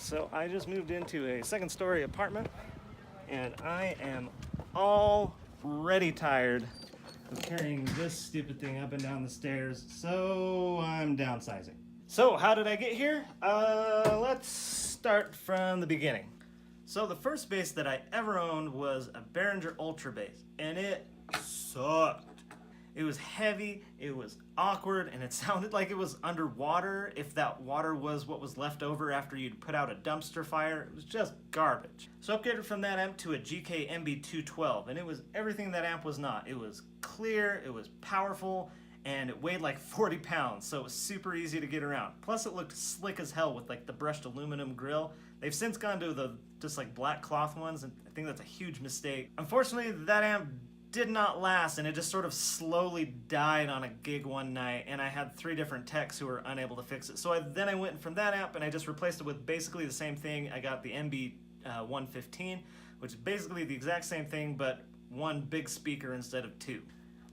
So I just moved into a second-story apartment, and I am already tired of carrying this stupid thing up and down the stairs, so I'm downsizing. So how did I get here? Let's start from the beginning. So the first bass that I ever owned was a Behringer Ultra bass, and it sucked. It was heavy, it was awkward, and it sounded like it was underwater if that water was what was left over after you'd put out a dumpster fire. It was just garbage. So I upgraded from that amp to a GK MB212, and it was everything that amp was not. It was clear, it was powerful, and it weighed like 40 pounds, so it was super easy to get around. Plus it looked slick as hell with like the brushed aluminum grill. They've since gone to the just like black cloth ones, and I think that's a huge mistake. Unfortunately, that amp did not last, and it just sort of slowly died on a gig one night, and I had 3 different techs who were unable to fix it. So then I went from that amp and I just replaced it with basically the same thing. I got the MB115, which is basically the exact same thing, but one big speaker instead of 2.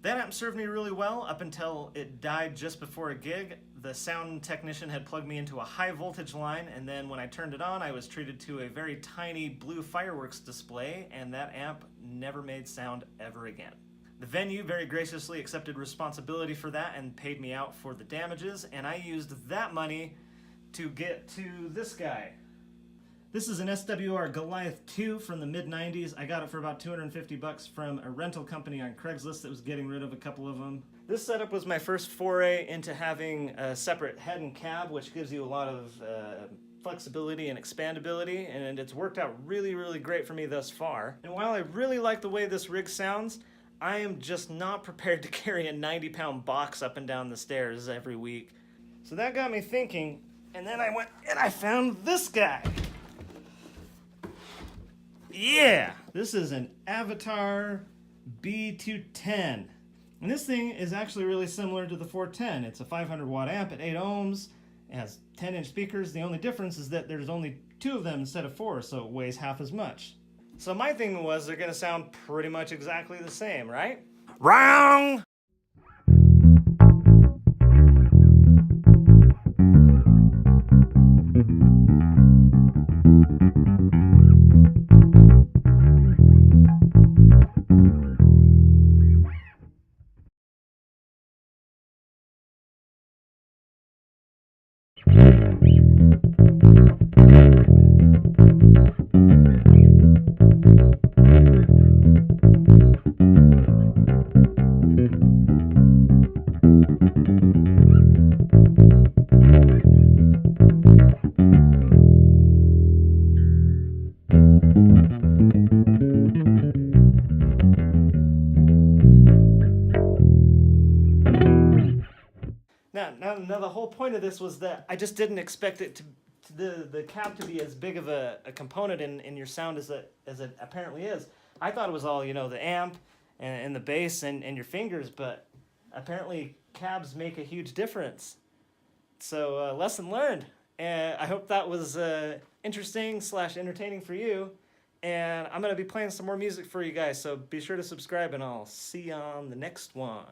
That amp served me really well up until it died just before a gig. The sound technician had plugged me into a high voltage line, and then when I turned it on, I was treated to a very tiny blue fireworks display, and that amp never made sound ever again. The venue very graciously accepted responsibility for that and paid me out for the damages, and I used that money to get to this guy. This is an SWR Goliath 2 from the mid-90s. I got it for about 250 bucks from a rental company on Craigslist that was getting rid of a couple of them. This setup was my first foray into having a separate head and cab, which gives you a lot of flexibility and expandability, and it's worked out really, really great for me thus far. And while I really like the way this rig sounds, I am just not prepared to carry a 90-pound box up and down the stairs every week. So that got me thinking, and then I went and I found this guy. Yeah, this is an Avatar B210. And this thing is actually really similar to the 410. It's a 500 watt amp at 8 ohms. It has 10-inch speakers. The only difference is that there's only 2 of them instead of 4, so it weighs half as much. So my thing was they're gonna sound pretty much exactly the same, right? Wrong! Now the whole point of this was that I just didn't expect it to the cab to be as big of a component in your sound as it apparently is. I thought it was all, you know, the amp and the bass and your fingers, but apparently cabs make a huge difference. So lesson learned. And I hope that was interesting / entertaining for you. And I'm going to be playing some more music for you guys, so be sure to subscribe, and I'll see you on the next one.